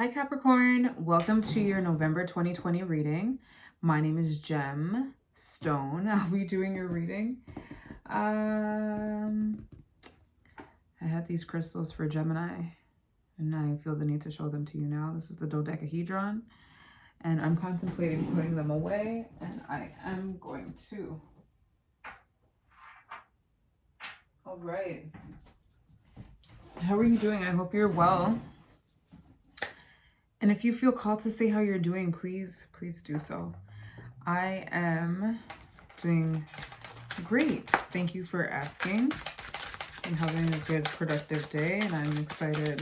Hi Capricorn, welcome to your November 2020 reading. My name is Gem Stone. I'll be doing your reading. I had these crystals for Gemini and I feel the need to show them to you now. This is the dodecahedron and I'm contemplating putting them away, and I am going to. All right. How are you doing? I hope you're well. And if you feel called to say how you're doing, please do so. I am doing great. Thank you for asking. I'm having a good, productive day, and I'm excited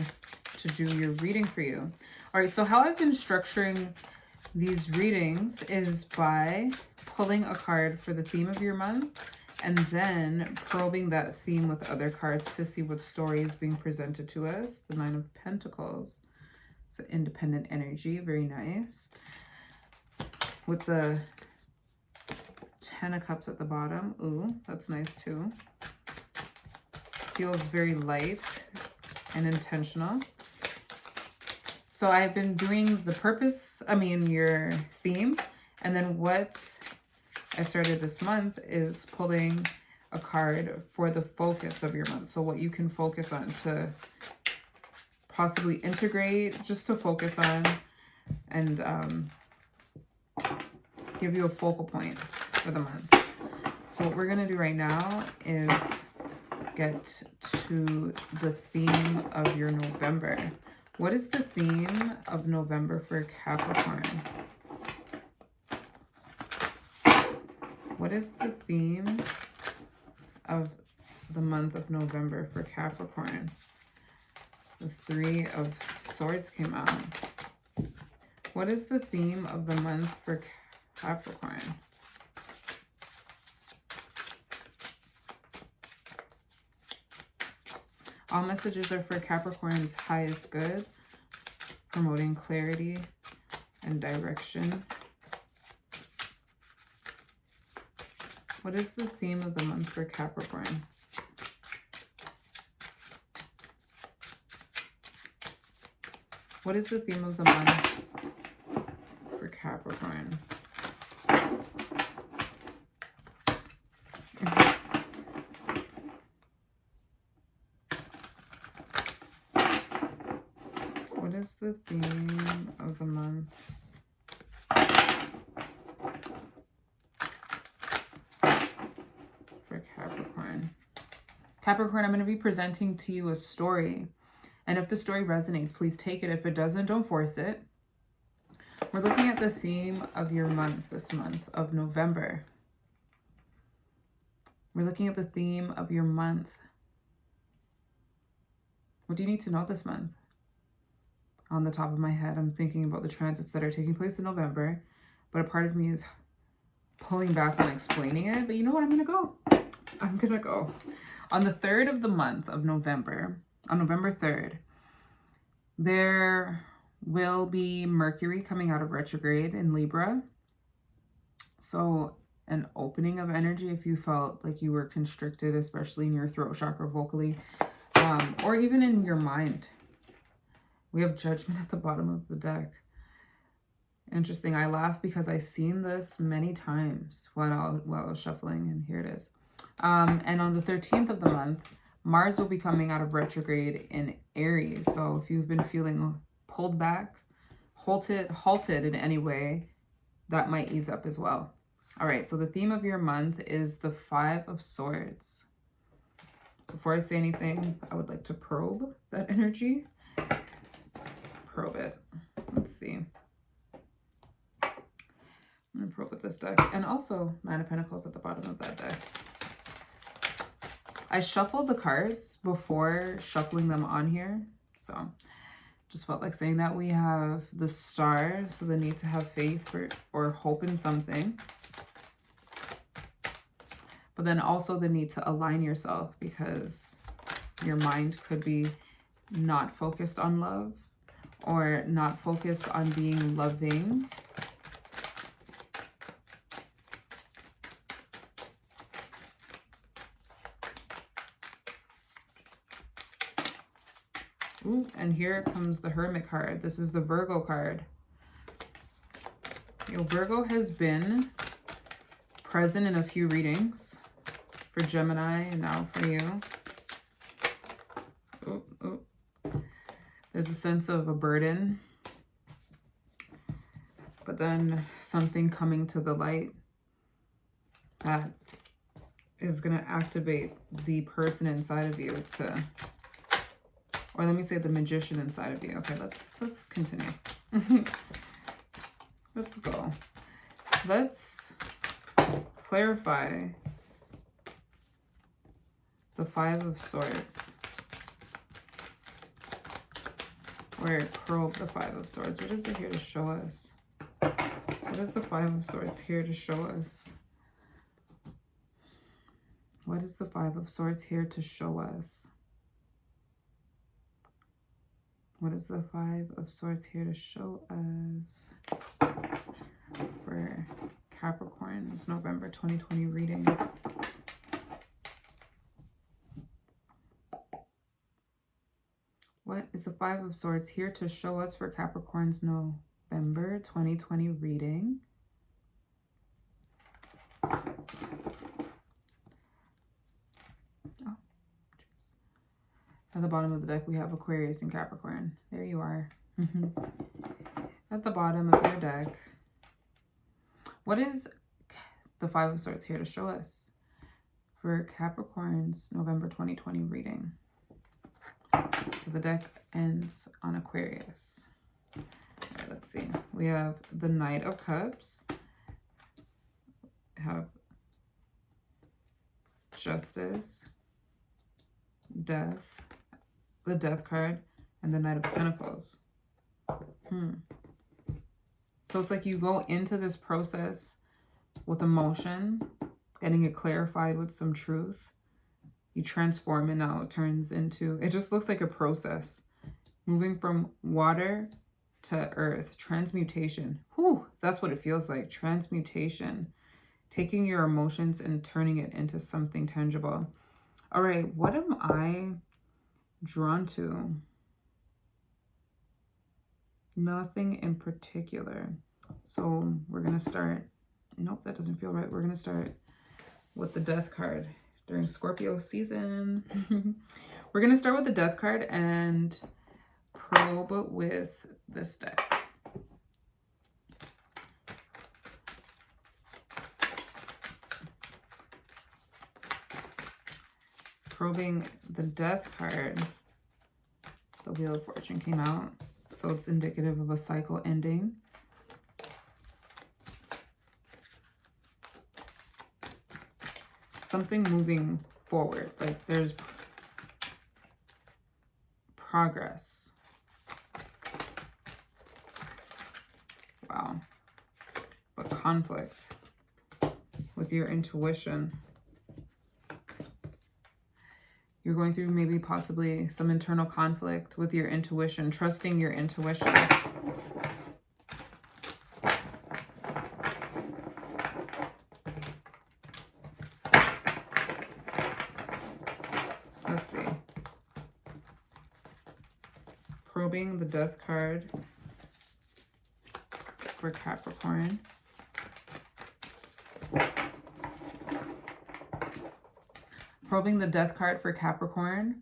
to do your reading for you. All right, so how I've been structuring these readings is by pulling a card for the theme of your month and then probing that theme with other cards to see what story is being presented to us. The Nine of Pentacles. So independent energy, very nice. With the 10 of Cups at the bottom. Ooh, that's nice too. Feels very light and intentional. So I've been doing your theme. And then what I started this month is pulling a card for the focus of your month. So what you can focus on to possibly integrate, just to focus on and give you a focal point for the month. So what we're going to do right now is get to the theme of your November. What is the theme of November for Capricorn? What is the theme of the month of November for Capricorn? The Three of Swords came out. What is the theme of the month for Capricorn? All messages are for Capricorn's highest good, promoting clarity and direction. What is the theme of the month for Capricorn? What is the theme of the month for Capricorn? What is the theme of the month for Capricorn? Capricorn, I'm going to be presenting to you a story. And if the story resonates, please take it. If it doesn't, don't force it. We're looking at the theme of your month this month of November. We're looking at the theme of your month. What do you need to know this month? On the top of my head, I'm thinking about the transits that are taking place in November, but a part of me is pulling back on explaining it. But you know what? I'm going to go. On the 3rd of the month of November, on November 3rd, there will be Mercury coming out of retrograde in Libra. So an opening of energy if you felt like you were constricted, especially in your throat chakra vocally, or even in your mind. We have Judgment at the bottom of the deck. Interesting. I laugh because I've seen this many times while I was shuffling, and here it is. And on the 13th of the month, Mars will be coming out of retrograde in Aries. So if you've been feeling pulled back, halted in any way, that might ease up as well. All right, so the theme of your month is the 5 of Swords. Before I say anything, I would like to probe that energy. Probe it. Let's see. I'm going to probe with this deck. And also 9 of Pentacles at the bottom of that deck. I shuffled the cards before shuffling them on here, so just felt like saying that. We have the Star, so the need to have faith or hope in something, but then also the need to align yourself because your mind could be not focused on love or not focused on being loving. Ooh, And here comes the Hermit card. This is the Virgo card. Virgo has been present in a few readings for Gemini and now for you. There's a sense of a burden, but then something coming to the light that is going to activate the person inside of you to, or let me say the magician inside of you. Okay, let's continue. Let's go. Let's clarify the Five of Swords. Or probe the Five of Swords. What is it here to show us? What is the Five of Swords here to show us? What is the Five of Swords here to show us? What is the Five of Swords here to show us for Capricorn's November 2020 reading? What is the Five of Swords here to show us for Capricorn's November 2020 reading? At the bottom of the deck, we have Aquarius and Capricorn. There you are. At the bottom of your deck, what is the Five of Swords here to show us for Capricorn's November 2020 reading? So the deck ends on Aquarius. All right, let's see. We have the Knight of Cups. We have Justice, Death, the Death card, and the Knight of Pentacles. So it's like you go into this process with emotion, getting it clarified with some truth. You transform it, now it turns into, it just looks like a process. Moving from water to earth, transmutation. Whew, that's what it feels like, transmutation. Taking your emotions and turning it into something tangible. All right, what am I drawn to? Nothing in particular. So we're going to start. Nope, that doesn't feel right. We're going to start with the Death card during Scorpio season. We're going to start with the Death card and probe with this deck. Probing the Death card, the Wheel of Fortune came out. So it's indicative of a cycle ending. Something moving forward, like there's progress. Wow. But conflict with your intuition. You're going through maybe possibly some internal conflict with your intuition, trusting your intuition. Let's see. Probing the Death card for Capricorn. Probing the Death card for Capricorn.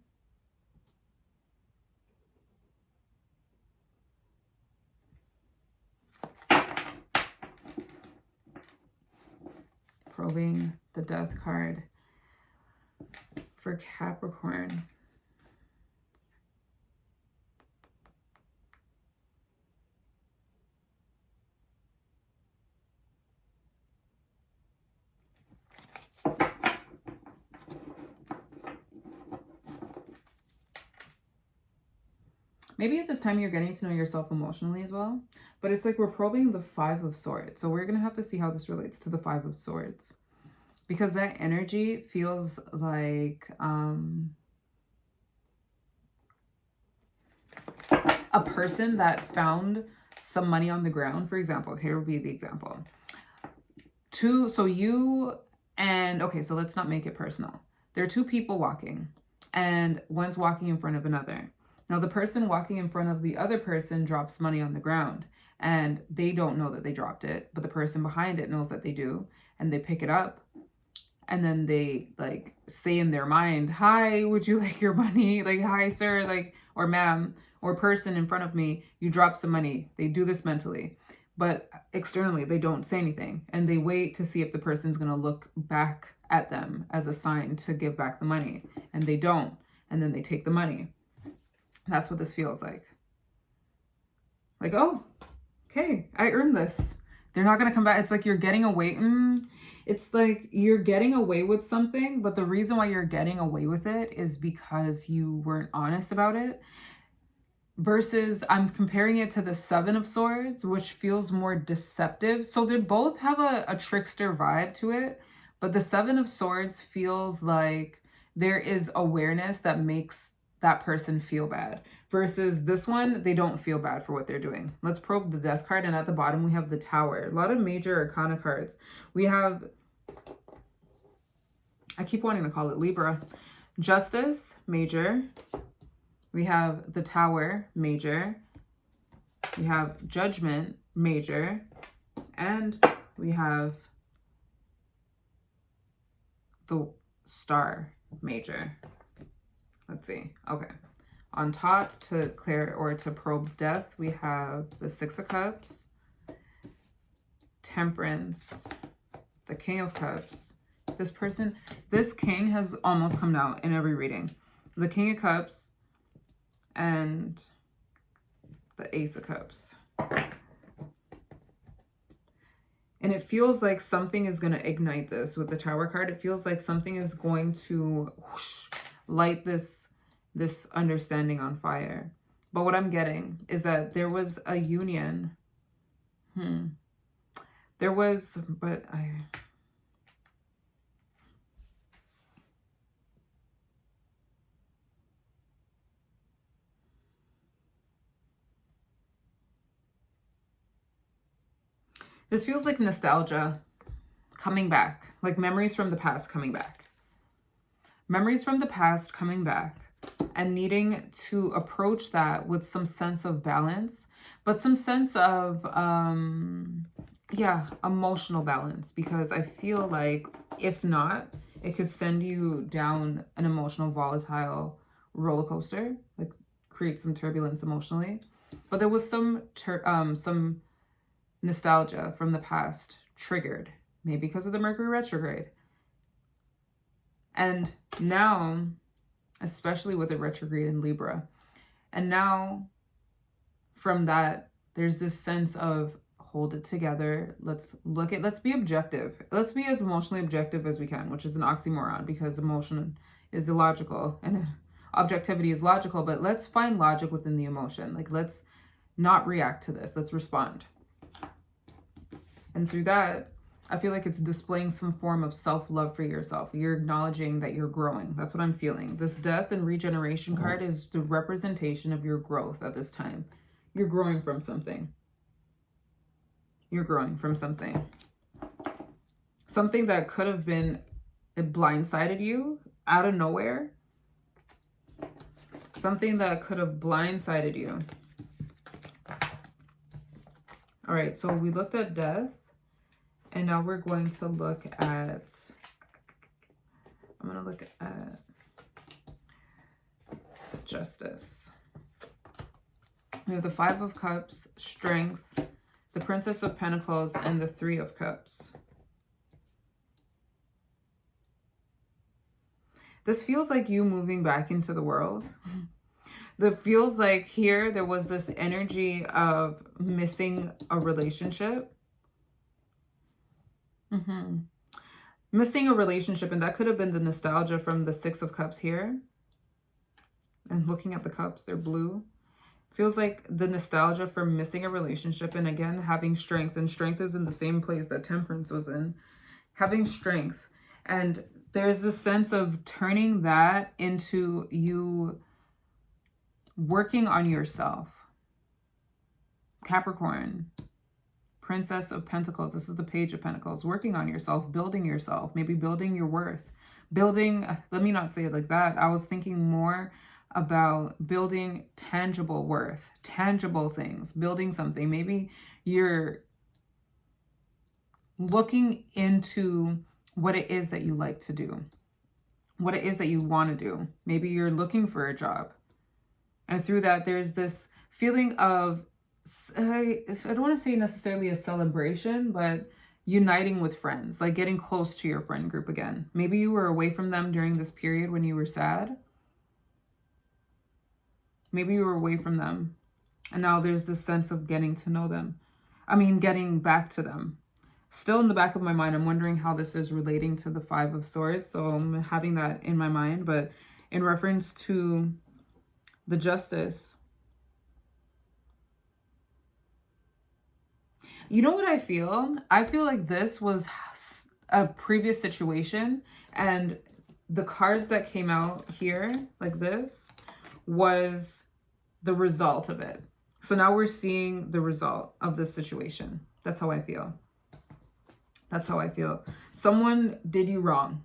Probing the Death card for Capricorn. Maybe at this time you're getting to know yourself emotionally as well. But it's like we're probing the Five of Swords. So we're going to have to see how this relates to the Five of Swords. Because that energy feels like a person that found some money on the ground. For example, here would be the example. So you and, okay, so let's not make it personal. There are two people walking. And one's walking in front of another. Now, the person walking in front of the other person drops money on the ground, and they don't know that they dropped it, but the person behind it knows that they do, and they pick it up, and then they like say in their mind, "Hi, would you like your money?" Like, "Hi, sir," like, or "Ma'am," or "Person in front of me, you dropped some money." They do this mentally, but externally they don't say anything, and they wait to see if the person's going to look back at them as a sign to give back the money, and they don't, and then they take the money. That's what this feels like. Like, oh, okay, I earned this. They're not going to come back. It's like you're getting away. It's like you're getting away with something, but the reason why you're getting away with it is because you weren't honest about it. Versus, I'm comparing it to the Seven of Swords, which feels more deceptive. So they both have a trickster vibe to it, but the Seven of Swords feels like there is awareness that makes that person feel bad. Versus this one, they don't feel bad for what they're doing. Let's probe the Death card, and at the bottom we have the Tower. A lot of major arcana cards. We have, I keep wanting to call it Libra. Justice, major. We have the Tower, major. We have Judgment, major. And we have the Star, major. Let's see. Okay. On top, to clear or to probe death, we have the Six of Cups, Temperance, the King of Cups. This king has almost come out in every reading. The King of Cups and the Ace of Cups. And it feels like something is going to ignite this with the Tower card. It feels like something is going to light this understanding on fire. But what I'm getting is that there was a union. There was, but this feels like nostalgia coming back, like memories from the past coming back. Memories from the past coming back, and needing to approach that with some sense of balance, but some sense of, emotional balance, because I feel like if not, it could send you down an emotional, volatile roller coaster, like create some turbulence emotionally. But there was some nostalgia from the past triggered, maybe because of the Mercury retrograde. And now, especially with the retrograde in Libra, and now from that, there's this sense of hold it together. Let's be objective. Let's be as emotionally objective as we can, which is an oxymoron because emotion is illogical and objectivity is logical, but let's find logic within the emotion. Like, let's not react to this. Let's respond. And through that, I feel like it's displaying some form of self-love for yourself. You're acknowledging that you're growing. That's what I'm feeling. This Death and Regeneration card is the representation of your growth at this time. You're growing from something. You're growing from something. Something that could have been, it blindsided you out of nowhere. Something that could have blindsided you. All right, so we looked at Death. And now we're going to look at, I'm going to look at Justice. We have the Five of Cups, Strength, the Princess of Pentacles, and the Three of Cups. This feels like you moving back into the world. It feels like here there was this energy of missing a relationship. Missing a relationship, and that could have been the nostalgia from the Six of Cups here. And looking at the cups, they're blue. Feels like the nostalgia from missing a relationship, and again, having strength. And strength is in the same place that Temperance was in. Having strength. And there's this sense of turning that into you working on yourself. Capricorn. Princess of Pentacles. This is the Page of Pentacles. Working on yourself, building yourself, maybe building your worth. Building, let me not say it like that. I was thinking more about building tangible worth, tangible things, building something. Maybe you're looking into what it is that you like to do, what it is that you want to do. Maybe you're looking for a job. And through that, there's this feeling of, I don't want to say necessarily a celebration, but uniting with friends, like getting close to your friend group again. Maybe you were away from them during this period when you were sad. Maybe you were away from them. And now there's this sense of getting to know them. I mean, getting back to them. Still in the back of my mind, I'm wondering how this is relating to the Five of Swords. So I'm having that in my mind. But in reference to the Justice, you know what I feel? I feel like this was a previous situation, and the cards that came out here, like this, was the result of it. So now we're seeing the result of this situation. That's how I feel. That's how I feel. Someone did you wrong.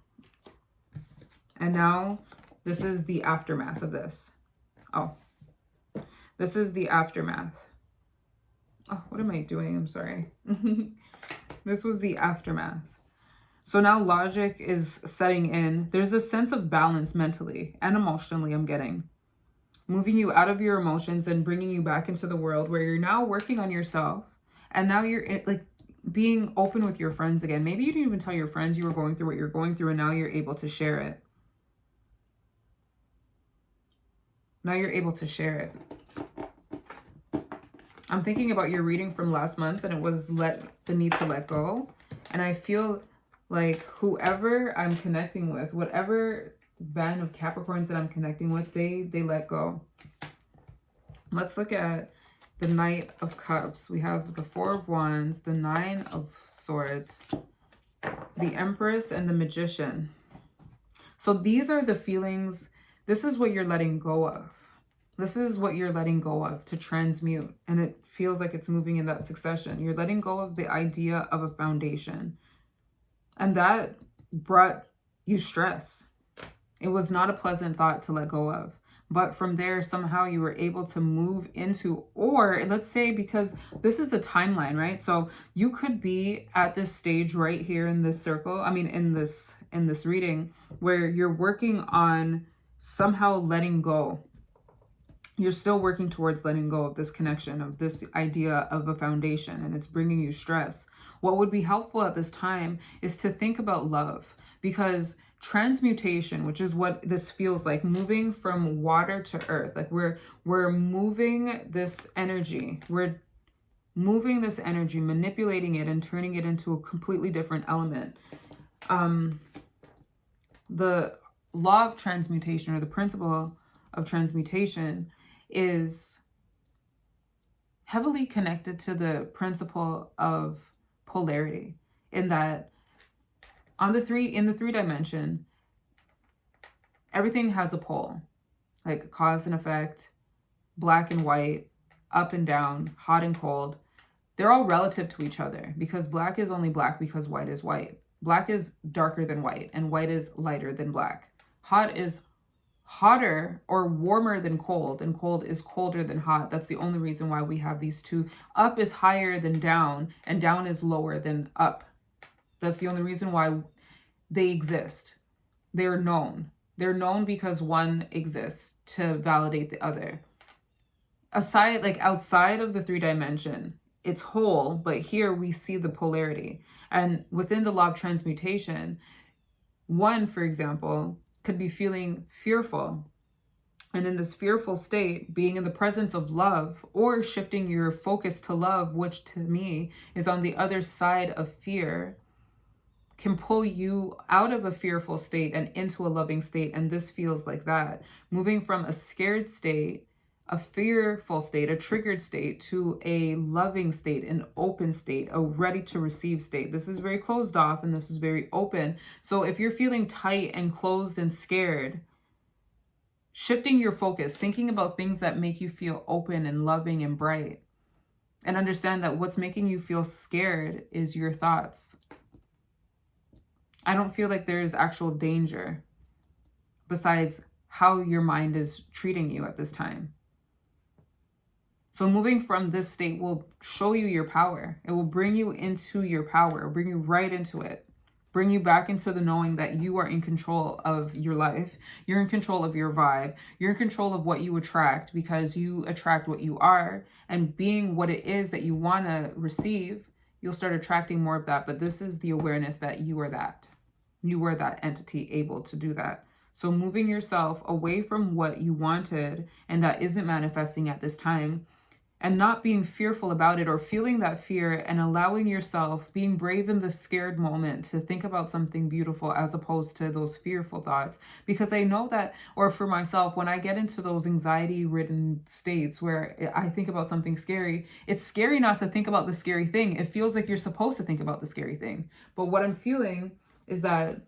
And now this is the aftermath of this. Oh, this is the aftermath. Oh, what am I doing? I'm sorry. This was the aftermath. So now logic is setting in. There's a sense of balance mentally and emotionally I'm getting. Moving you out of your emotions and bringing you back into the world where you're now working on yourself. And now you're like being open with your friends again. Maybe you didn't even tell your friends you were going through what you're going through, and now you're able to share it. Now you're able to share it. I'm thinking about your reading from last month, and it was the need to let go. And I feel like whoever I'm connecting with, whatever band of Capricorns that I'm connecting with, they let go. Let's look at the Knight of Cups. We have the Four of Wands, the Nine of Swords, the Empress, and the Magician. So these are the feelings. This is what you're letting go of. This is what you're letting go of to transmute. And it feels like it's moving in that succession. You're letting go of the idea of a foundation. And that brought you stress. It was not a pleasant thought to let go of. But from there, somehow you were able to move into, or let's say, because this is the timeline, right? So you could be at this stage right here in this circle. I mean, in this reading where you're working on somehow letting go. You're still working towards letting go of this connection, of this idea of a foundation, and it's bringing you stress. What would be helpful at this time is to think about love, because transmutation, which is what this feels like, moving from water to earth, like we're moving this energy, manipulating it and turning it into a completely different element. The law of transmutation, or the principle of transmutation, is heavily connected to the principle of polarity, in that in the three dimension, everything has a pole, like cause and effect, black and white, up and down, hot and cold. They're all relative to each other, because black is only black because white is white. Black is darker than white, and white is lighter than black. Hot is hotter or warmer than cold, and cold is colder than hot. That's the only reason why we have these two. Up is higher than down, and down is lower than up. That's the only reason why they exist. They're known. They're known because one exists to validate the other. Outside of the three dimension, it's whole, but here we see the polarity. And within the law of transmutation, one, for example, could be feeling fearful. And in this fearful state, being in the presence of love, or shifting your focus to love, which to me is on the other side of fear, can pull you out of a fearful state and into a loving state. And this feels like that. Moving from a scared state, a fearful state, a triggered state, to a loving state, an open state, a ready to receive state. This is very closed off, and this is very open. So if you're feeling tight and closed and scared, shifting your focus, thinking about things that make you feel open and loving and bright, and understand that what's making you feel scared is your thoughts. I don't feel like there's actual danger besides how your mind is treating you at this time. So moving from this state will show you your power. It will bring you into your power, bring you right into it. Bring you back into the knowing that you are in control of your life. You're in control of your vibe. You're in control of what you attract, because you attract what you are. And being what it is that you want to receive, you'll start attracting more of that. But this is the awareness that you are that. You are that entity able to do that. So moving yourself away from what you wanted and that isn't manifesting at this time, and not being fearful about it or feeling that fear, and allowing yourself, being brave in the scared moment to think about something beautiful as opposed to those fearful thoughts. Because I know that, or for myself, when I get into those anxiety-ridden states where I think about something scary, it's scary not to think about the scary thing. It feels like you're supposed to think about the scary thing. But what I'm feeling is that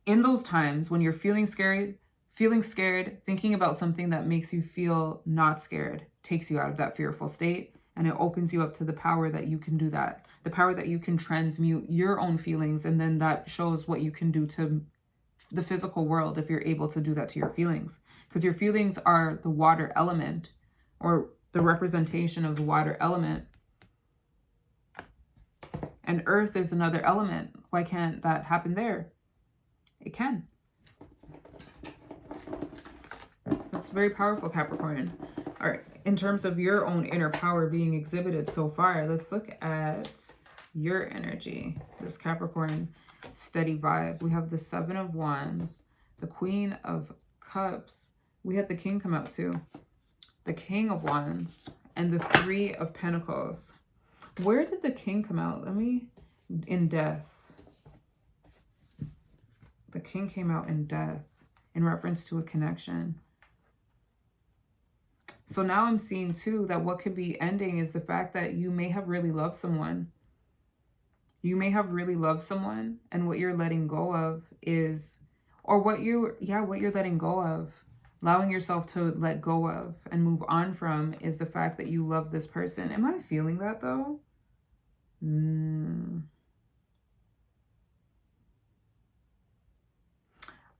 in those times when you're feeling scared, thinking about something that makes you feel not scared takes you out of that fearful state, and it opens you up to the power that you can do that, the power that you can transmute your own feelings, and then that shows what you can do to the physical world if you're able to do that to your feelings. Because your feelings are the water element, or the representation of the water element, and earth is another element. Why can't that happen there? It can. It's very powerful, Capricorn. All right, in terms of your own inner power being exhibited so far, let's look at your energy, this Capricorn steady vibe. We have the 7 of Wands, the Queen of Cups. We had the King come out too. The King of Wands and the 3 of Pentacles. Where did the King come out? In Death. The King came out in Death in reference to a connection. So now I'm seeing too that what could be ending is the fact that you may have really loved someone. You may have really loved someone, and what you're letting go of is, or what you're letting go of, allowing yourself to let go of and move on from, is the fact that you love this person. Am I feeling that though?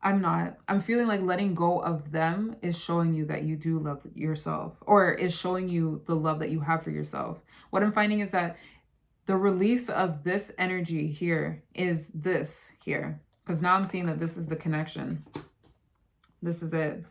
I'm not. I'm feeling like letting go of them is showing you that you do love yourself, or is showing you the love that you have for yourself. What I'm finding is that the release of this energy here is this here. Because now I'm seeing that this is the connection. This is it.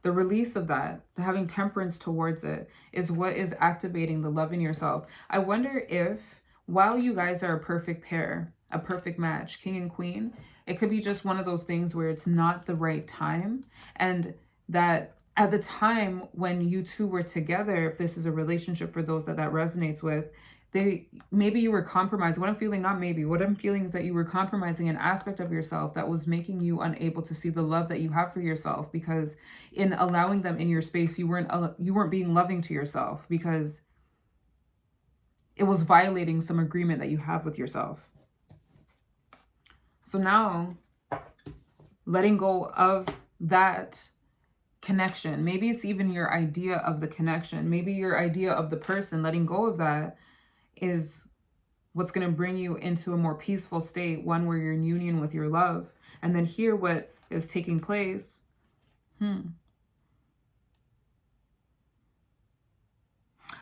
The release of that, having temperance towards it, is what is activating the love in yourself. I wonder if, while you guys are a perfect pair, a perfect match, King and Queen, it could be just one of those things where it's not the right time, and that at the time when you two were together, if this is a relationship for those that resonates with, maybe you were compromised. What I'm feeling is that you were compromising an aspect of yourself that was making you unable to see the love that you have for yourself, because in allowing them in your space, you weren't being loving to yourself, because it was violating some agreement that you have with yourself. So now, letting go of that connection, maybe it's even your idea of the connection, maybe your idea of the person, letting go of that is what's going to bring you into a more peaceful state, one where you're in union with your love. And then here, what is taking place,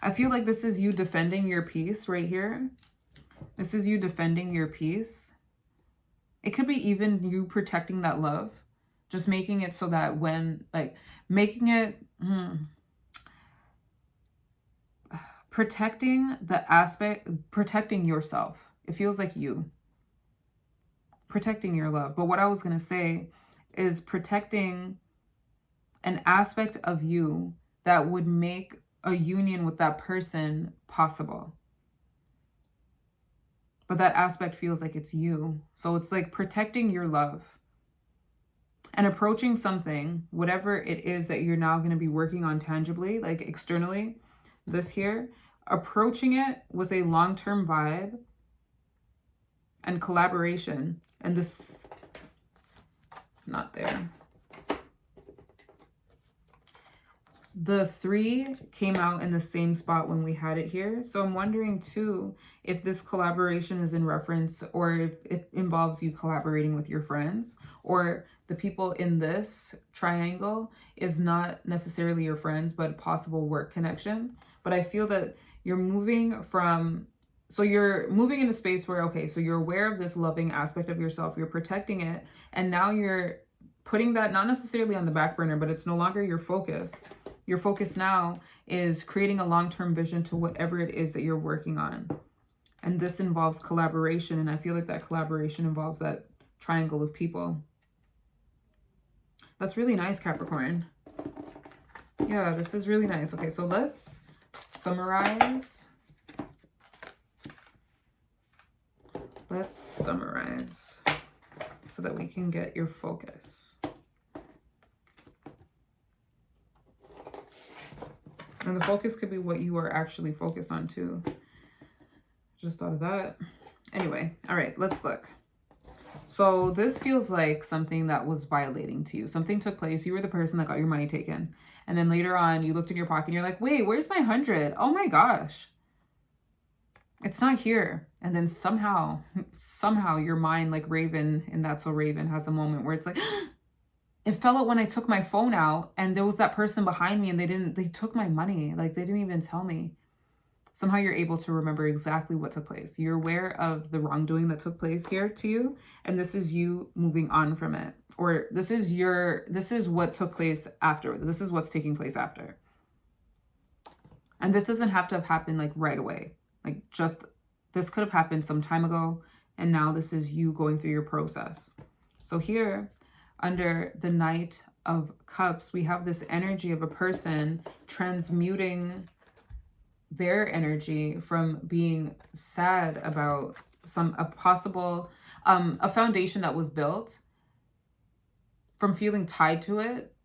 I feel like this is you defending your peace right here. This is you defending your peace. It could be even you protecting that love, just making it so that when, protecting the aspect, protecting yourself. It feels like you protecting your love. But what I was going to say is protecting an aspect of you that would make a union with that person possible. But that aspect feels like it's you. So it's like protecting your love and approaching something, whatever it is that you're now going to be working on tangibly, like externally, this here, approaching it with a long-term vibe and collaboration. And this, not there. The 3 came out in the same spot when we had it here. So I'm wondering too, if this collaboration is in reference, or if it involves you collaborating with your friends, or the people in this triangle is not necessarily your friends, but possible work connection. But I feel that you're moving from, so you're moving into space where, okay, so you're aware of this loving aspect of yourself, you're protecting it, and now you're putting that not necessarily on the back burner, but it's no longer your focus. Your focus now is creating a long-term vision to whatever it is that you're working on. And this involves collaboration, and I feel like that collaboration involves that triangle of people. That's really nice, Capricorn. Yeah, this is really nice. Okay, so let's summarize. Let's summarize so that we can get your focus. And the focus could be what you are actually focused on too. Just thought of that. Anyway, all right, let's look. So this feels like something that was violating to you. Something took place. You were the person that got your money taken. And then later on, you looked in your pocket and you're like, wait, where's my 100? Oh my gosh. It's not here. And then somehow your mind, like Raven in That's So Raven, has a moment where it's like, it fell out when I took my phone out and there was that person behind me and they took my money. Like they didn't even tell me. Somehow you're able to remember exactly what took place. You're aware of the wrongdoing that took place here to you. And this is you moving on from it. Or this is what took place after. This is what's taking place after. And this doesn't have to have happened like right away. Like just, this could have happened some time ago. And now this is you going through your process. So here, under the Knight of Cups, we have this energy of a person transmuting their energy from being sad about a possible, a foundation that was built, from feeling tied to it,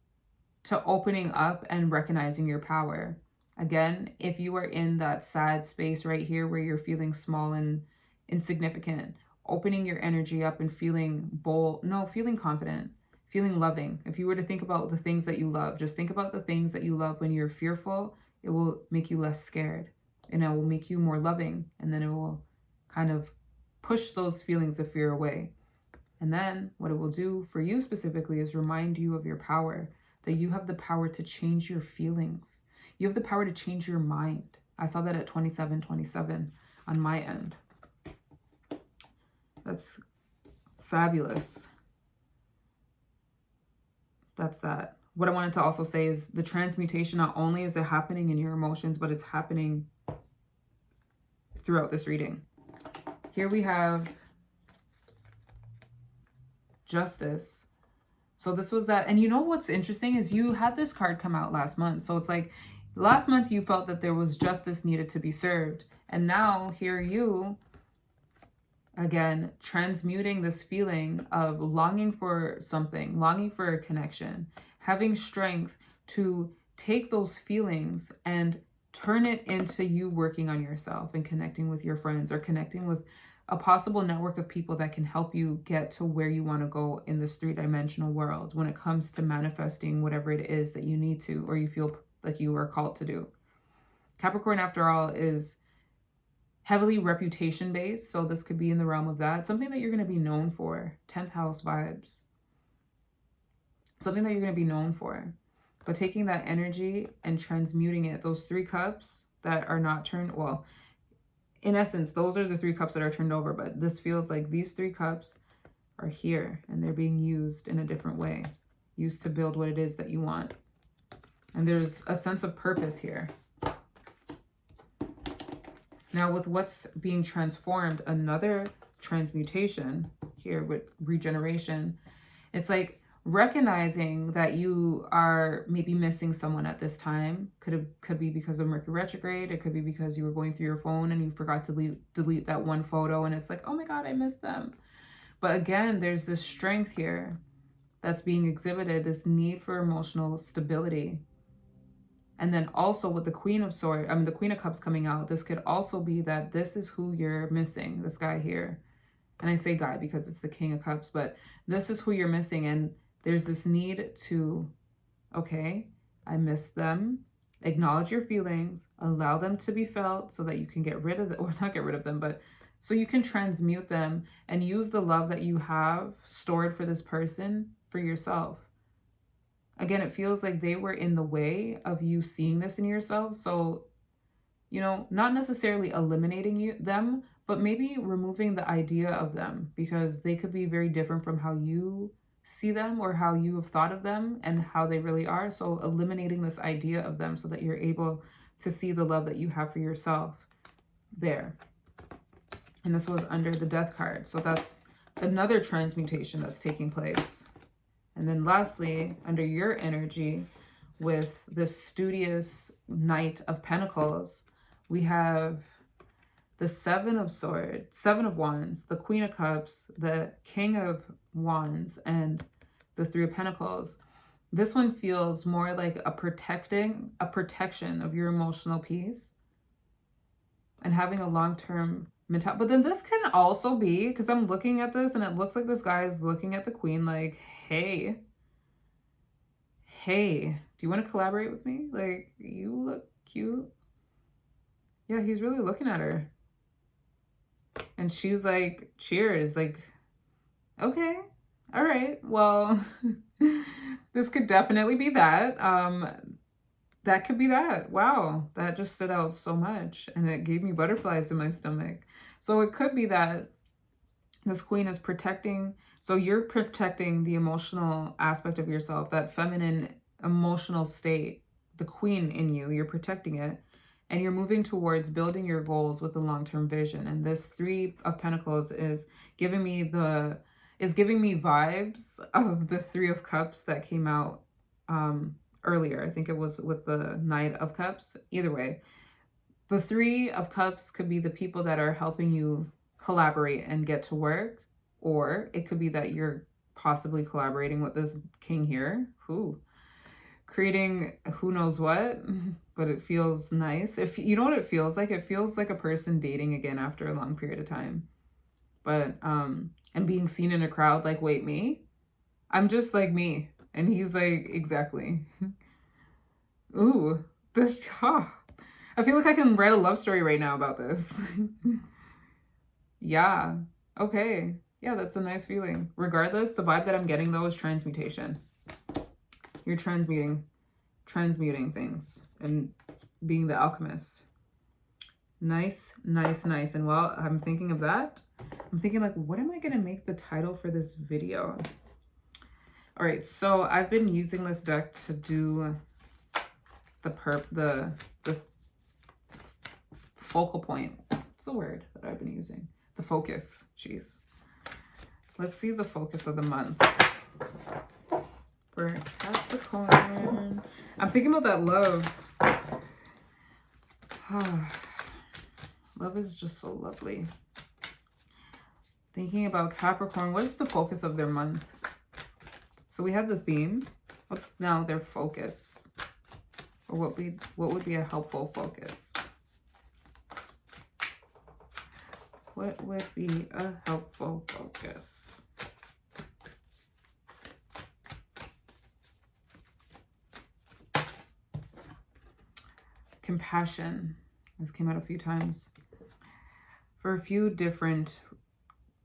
to opening up and recognizing your power. Again, if you are in that sad space right here where you're feeling small and insignificant, opening your energy up and feeling bold, feeling confident, feeling loving. If you were to think about the things that you love, just think about the things that you love. When you're fearful, it will make you less scared, and it will make you more loving. And then it will kind of push those feelings of fear away. And then what it will do for you specifically is remind you of your power, that you have the power to change your feelings. You have the power to change your mind. I saw that at 2727 on my end. That's fabulous. That's that. What I wanted to also say is the transmutation, not only is it happening in your emotions, but it's happening throughout this reading. Here we have Justice. So this was that. And you know what's interesting is you had this card come out last month. So it's like last month you felt that there was justice needed to be served. And now here you, again, transmuting this feeling of longing for something, longing for a connection, having strength to take those feelings and turn it into you working on yourself and connecting with your friends, or connecting with a possible network of people that can help you get to where you want to go in this 3-dimensional world when it comes to manifesting whatever it is that you need to, or you feel like you are called to do. Capricorn, after all, is heavily reputation based. So this could be in the realm of that. Something that you're going to be known for. 10th house vibes. Something that you're going to be known for. But taking that energy and transmuting it, those 3 cups that are not turned, well, in essence, those are the 3 cups that are turned over, but this feels like these 3 cups are here and they're being used in a different way, used to build what it is that you want. And there's a sense of purpose here. Now with what's being transformed, another transmutation here with regeneration, it's like recognizing that you are maybe missing someone at this time. Could be because of Mercury retrograde. It could be because you were going through your phone and you forgot to delete that one photo, and it's like, oh my God, I missed them. But again, there's this strength here that's being exhibited, this need for emotional stability. And then also with the Queen of Swords, the Queen of Cups coming out, this could also be that this is who you're missing, this guy here. And I say guy because it's the King of Cups, but this is who you're missing. And there's this need to, okay, I miss them. Acknowledge your feelings, allow them to be felt so that you can get rid of them, or not get rid of them, but so you can transmute them and use the love that you have stored for this person for yourself. Again, it feels like they were in the way of you seeing this in yourself. So, you know, not necessarily eliminating them, but maybe removing the idea of them, because they could be very different from how you see them or how you have thought of them and how they really are. So eliminating this idea of them so that you're able to see the love that you have for yourself there. And this was under the Death card. So that's another transmutation that's taking place. And then lastly, under your energy with the studious Knight of Pentacles, we have the Seven of Wands, the Queen of Cups, the King of Wands, and the Three of Pentacles. This one feels more like a protection of your emotional peace and having a long-term mentality. But then this can also be, because I'm looking at this and it looks like this guy is looking at the Queen like, hey, do you want to collaborate with me? Like, you look cute. Yeah, he's really looking at her. And she's like, cheers. Like, okay, all right, well, this could definitely be that. That could be that. Wow, that just stood out so much. And it gave me butterflies in my stomach. So it could be that this Queen is protecting. So you're protecting the emotional aspect of yourself, that feminine emotional state, the Queen in you, you're protecting it. And you're moving towards building your goals with a long-term vision. And this Three of Pentacles is giving me vibes of the Three of Cups that came out earlier. I think it was with the Knight of Cups. Either way, the Three of Cups could be the people that are helping you collaborate and get to work, or it could be that you're possibly collaborating with this King here, creating who knows what, but it feels nice. If you know what it feels like a person dating again after a long period of time. But and being seen in a crowd like, wait, me? I'm just like me. And he's like, exactly. Ooh, this, I feel like I can write a love story right now about this. Yeah, okay. Yeah, that's a nice feeling. Regardless, the vibe that I'm getting though is transmutation. You're transmuting things and being the alchemist. Nice. And while I'm thinking of that, I'm thinking like, what am I going to make the title for this video? All right, so I've been using this deck to do the focal point. What's the word that I've been using? The focus. Jeez. Let's see the focus of the month for Capricorn. I'm thinking about that love. Love is just so lovely. Thinking about Capricorn, what is the focus of their month? So we had the theme. What's now their focus? Or what would be a helpful focus? What would be a helpful focus? Compassion. This came out a few times. For a few different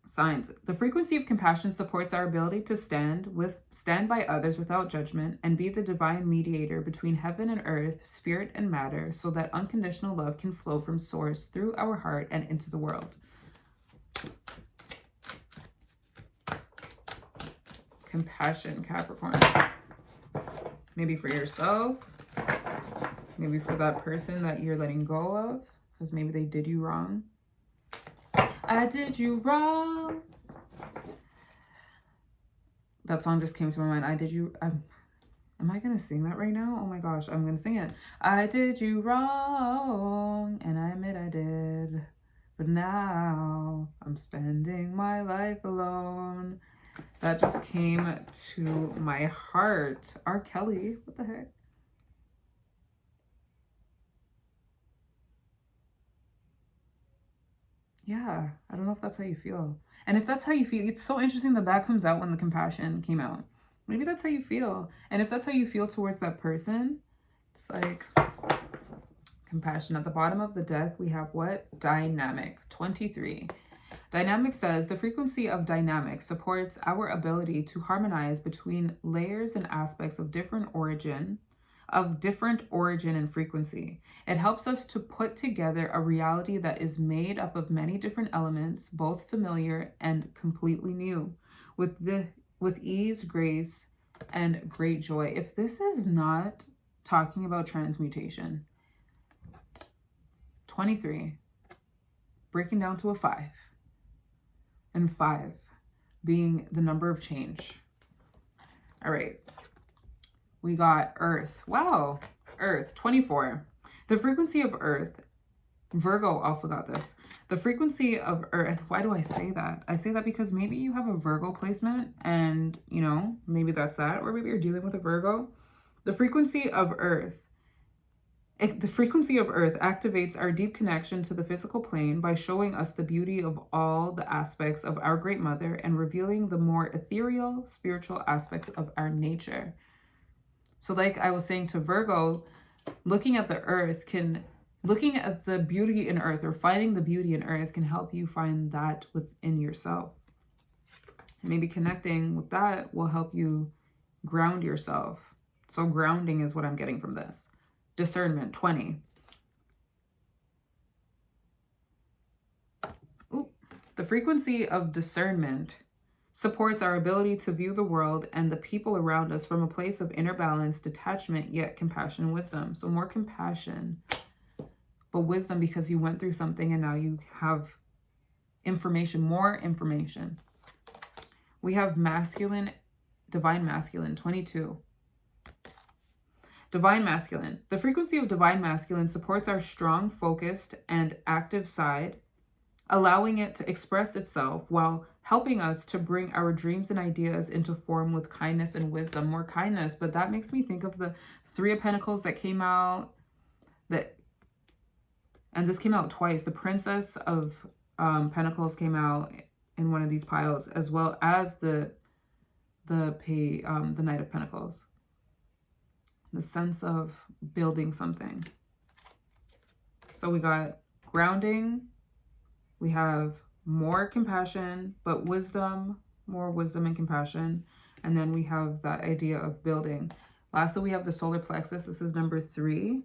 signs. The frequency of compassion supports our ability to stand by others without judgment and be the divine mediator between heaven and earth, spirit and matter, so that unconditional love can flow from source through our heart and into the world. Compassion, Capricorn. Maybe for yourself. Maybe for that person that you're letting go of, because maybe they did you wrong. I did you wrong. That song just came to my mind. Am I going to sing that right now? Oh my gosh, I'm going to sing it. I did you wrong, and I admit I did. But now I'm spending my life alone. That just came to my heart. R. Kelly, what the heck? Yeah, I don't know if that's how you feel. And if that's how you feel, it's so interesting that that comes out when the compassion came out. Maybe that's how you feel. And if that's how you feel towards that person, It's like compassion. At the bottom of the deck, we have what? Dynamic. 23. Dynamic says the frequency of dynamic supports our ability to harmonize between layers and aspects of different origin and frequency. It helps us to put together a reality that is made up of many different elements, both familiar and completely new, with ease, grace, and great joy. If this is not talking about transmutation. 23, breaking down to a 5, and 5 being the number of change. All right, we got Earth. Wow, Earth, 24. The frequency of Earth, Virgo also got this. The frequency of Earth, why do I say that? I say that because maybe you have a Virgo placement and, you know, maybe that's that, or maybe you're dealing with a Virgo. The frequency of Earth activates our deep connection to the physical plane by showing us the beauty of all the aspects of our Great Mother and revealing the more ethereal, spiritual aspects of our nature. So like I was saying to Virgo, looking at the beauty in Earth or finding the beauty in Earth can help you find that within yourself. And maybe connecting with that will help you ground yourself. So grounding is what I'm getting from this. Discernment, 20. The frequency of discernment supports our ability to view the world and the people around us from a place of inner balance, detachment, yet compassion and wisdom. So more compassion, but wisdom because you went through something and now you have information, more information. We have masculine, divine masculine, 22. Divine masculine. The frequency of divine masculine supports our strong, focused, and active side, allowing it to express itself while helping us to bring our dreams and ideas into form with kindness and wisdom. More kindness, but that makes me think of the Three of Pentacles that came out, and this came out twice. The Princess of Pentacles came out in one of these piles, as well as the Knight of Pentacles. The sense of building something. So we got grounding. We have more compassion, but wisdom, more wisdom and compassion. And then we have that idea of building. Lastly, we have the solar plexus. This is number 3.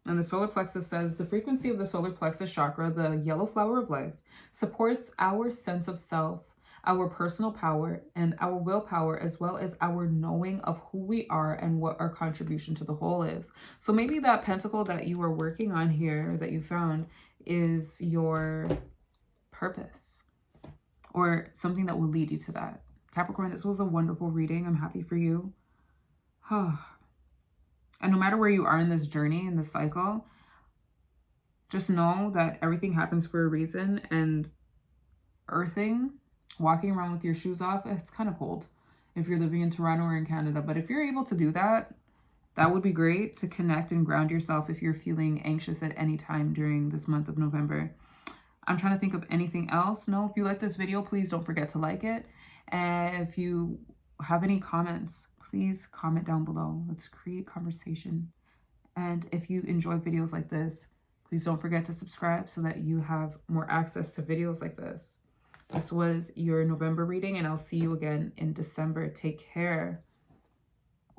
And the solar plexus says the frequency of the solar plexus chakra, the yellow flower of life, supports our sense of self, our personal power, and our willpower, as well as our knowing of who we are and what our contribution to the whole is. So maybe that pentacle that you are working on here, that you found, is your purpose or something that will lead you to that. Capricorn, this was a wonderful reading. I'm happy for you. And no matter where you are in this journey, in this cycle, just know that everything happens for a reason. And earthing, walking around with your shoes off, it's kind of cold if you're living in Toronto or in Canada. But if you're able to do that, that would be great to connect and ground yourself if you're feeling anxious at any time during this month of November. I'm trying to think of anything else. No, if you like this video, please don't forget to like it. And if you have any comments, please comment down below. Let's create conversation. And if you enjoy videos like this, please don't forget to subscribe so that you have more access to videos like this. This was your November reading, and I'll see you again in December. Take care.